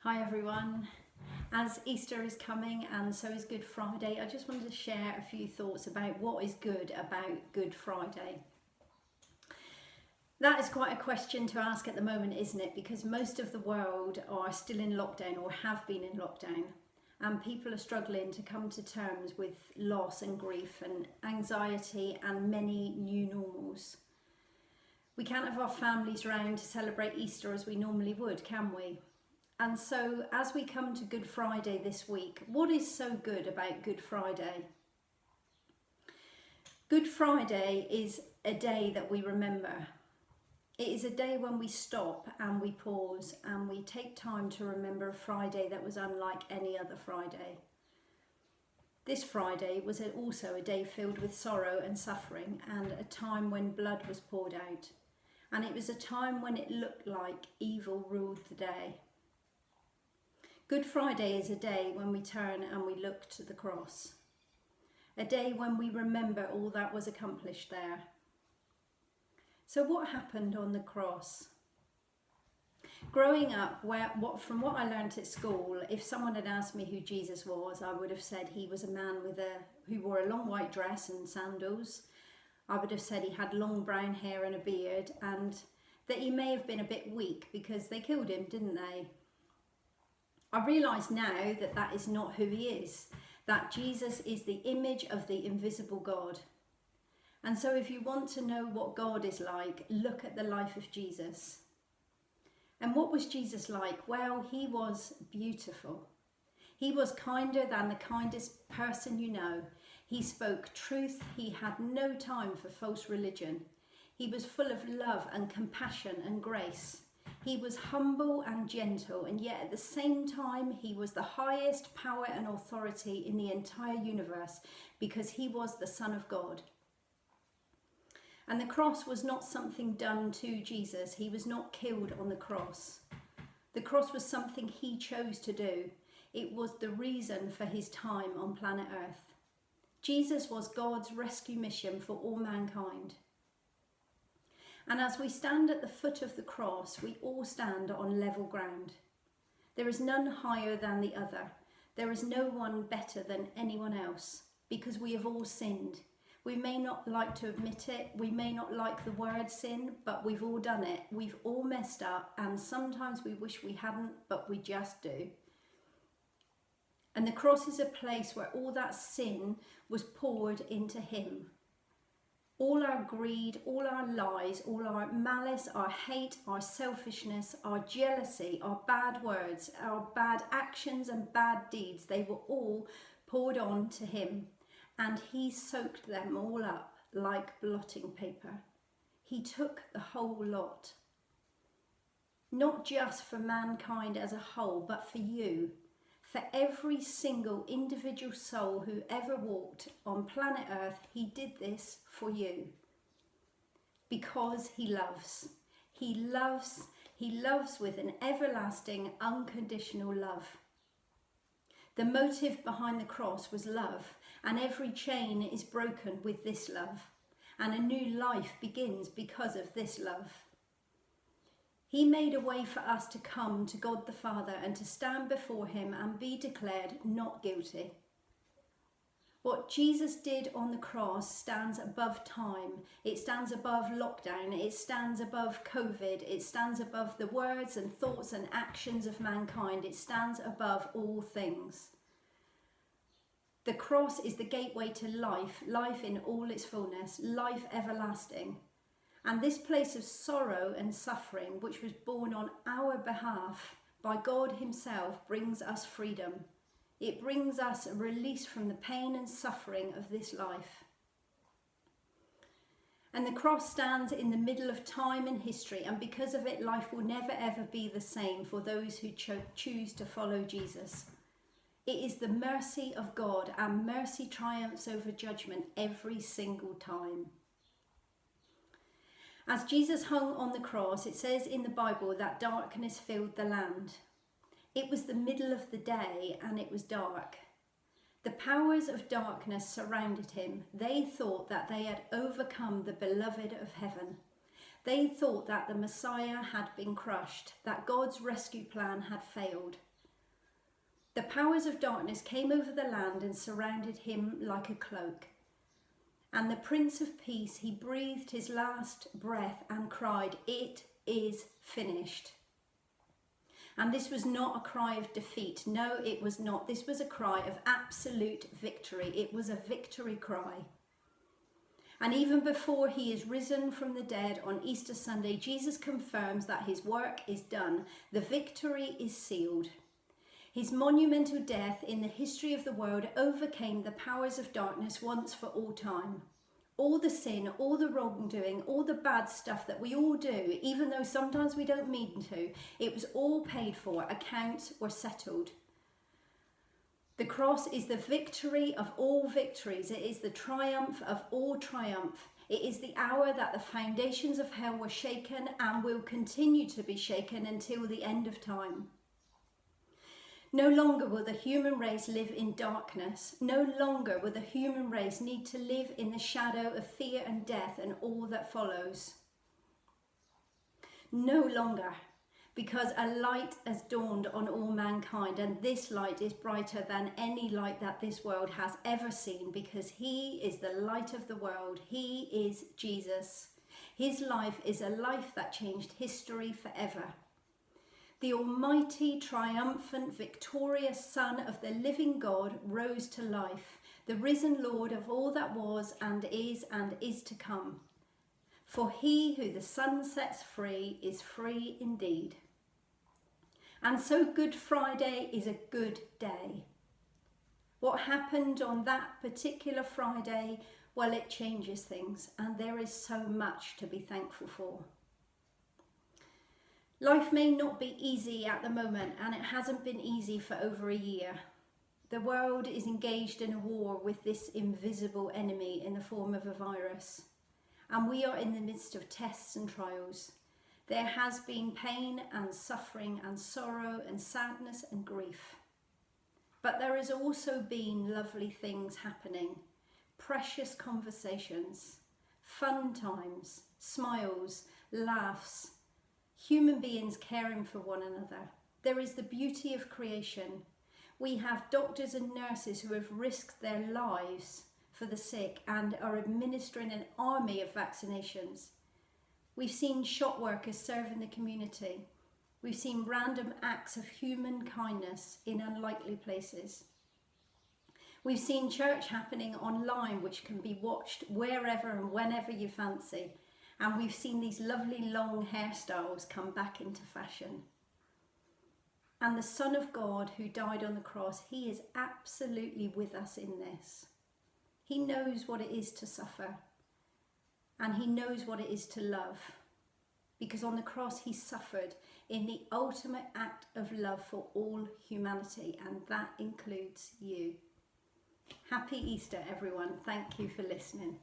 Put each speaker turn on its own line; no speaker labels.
Hi everyone. As Easter is coming and so is Good Friday, I just wanted to share a few thoughts about what is good about Good Friday. That is quite a question to ask at the moment, isn't it? Because most of the world are still in lockdown or have been in lockdown, and people are struggling to come to terms with loss and grief and anxiety and many new normals. We can't have our families round to celebrate Easter as we normally would, can we? And so as we come to Good Friday this week, what is so good about Good Friday? Good Friday is a day that we remember. It is a day when we stop and we pause and we take time to remember a Friday that was unlike any other Friday. This Friday was also a day filled with sorrow and suffering, and a time when blood was poured out. And it was a time when it looked like evil ruled the day. Good Friday is a day when we turn and we look to the cross. A day when we remember all that was accomplished there. So what happened on the cross? Growing up, from what I learnt at school, if someone had asked me who Jesus was, I would have said he was a man who wore a long white dress and sandals. I would have said he had long brown hair and a beard, and that he may have been a bit weak because they killed him, didn't they? I realise now that that is not who he is, that Jesus is the image of the invisible God. And so if you want to know what God is like, look at the life of Jesus. And what was Jesus like? Well, he was beautiful. He was kinder than the kindest person you know. He spoke truth. He had no time for false religion. He was full of love and compassion and grace. He was humble and gentle, and yet at the same time he was the highest power and authority in the entire universe because he was the Son of God. And the cross was not something done to Jesus. He was not killed on the cross. The cross was something he chose to do. It was the reason for his time on planet Earth. Jesus was God's rescue mission for all mankind. And as we stand at the foot of the cross, we all stand on level ground. There is none higher than the other. There is no one better than anyone else, because we have all sinned. We may not like to admit it, we may not like the word sin, but we've all done it. We've all messed up, and sometimes we wish we hadn't, but we just do. And the cross is a place where all that sin was poured into him. All our greed, all our lies, all our malice, our hate, our selfishness, our jealousy, our bad words, our bad actions and bad deeds, they were all poured on to him, and he soaked them all up like blotting paper. He took the whole lot. Not just for mankind as a whole, but for you. For every single individual soul who ever walked on planet Earth, he did this for you. Because he loves. He loves with an everlasting, unconditional love. The motive behind the cross was love, and every chain is broken with this love, and a new life begins because of this love. He made a way for us to come to God the Father and to stand before him and be declared not guilty. What Jesus did on the cross stands above time. It stands above lockdown. It stands above COVID. It stands above the words and thoughts and actions of mankind. It stands above all things. The cross is the gateway to life, life in all its fullness, life everlasting. And this place of sorrow and suffering, which was borne on our behalf by God himself, brings us freedom. It brings us a release from the pain and suffering of this life. And the cross stands in the middle of time and history, and because of it, life will never ever be the same for those who choose to follow Jesus. It is the mercy of God, and mercy triumphs over judgment every single time. As Jesus hung on the cross, it says in the Bible that darkness filled the land. It was the middle of the day and it was dark. The powers of darkness surrounded him. They thought that they had overcome the beloved of heaven. They thought that the Messiah had been crushed, that God's rescue plan had failed. The powers of darkness came over the land and surrounded him like a cloak. And the Prince of Peace, he breathed his last breath and cried, "It is finished." And this was not a cry of defeat. No, it was not. This was a cry of absolute victory. It was a victory cry. And even before he is risen from the dead on Easter Sunday, Jesus confirms that his work is done. The victory is sealed. His monumental death in the history of the world overcame the powers of darkness once for all time. All the sin, all the wrongdoing, all the bad stuff that we all do, even though sometimes we don't mean to, it was all paid for. Accounts were settled. The cross is the victory of all victories. It is the triumph of all triumph. It is the hour that the foundations of hell were shaken and will continue to be shaken until the end of time. No longer will the human race live in darkness. No longer will the human race need to live in the shadow of fear and death and all that follows. No longer, because a light has dawned on all mankind, and this light is brighter than any light that this world has ever seen, because he is the light of the world. He is Jesus. His life is a life that changed history forever. The almighty, triumphant, victorious Son of the living God rose to life, the risen Lord of all that was and is to come. For he who the Son sets free is free indeed. And so Good Friday is a good day. What happened on that particular Friday, well, it changes things, and there is so much to be thankful for. Life may not be easy at the moment, and it hasn't been easy for over a year. The world is engaged in a war with this invisible enemy in the form of a virus, and we are in the midst of tests and trials. There has been pain and suffering and sorrow and sadness and grief. But there has also been lovely things happening, precious conversations, fun times, smiles, laughs, human beings caring for one another. There is the beauty of creation. We have doctors and nurses who have risked their lives for the sick and are administering an army of vaccinations. We've seen shop workers serve in the community. We've seen random acts of human kindness in unlikely places. We've seen church happening online, which can be watched wherever and whenever you fancy. And we've seen these lovely long hairstyles come back into fashion. And the Son of God who died on the cross, he is absolutely with us in this. He knows what it is to suffer. And he knows what it is to love. Because on the cross he suffered in the ultimate act of love for all humanity. And that includes you. Happy Easter, everyone. Thank you for listening.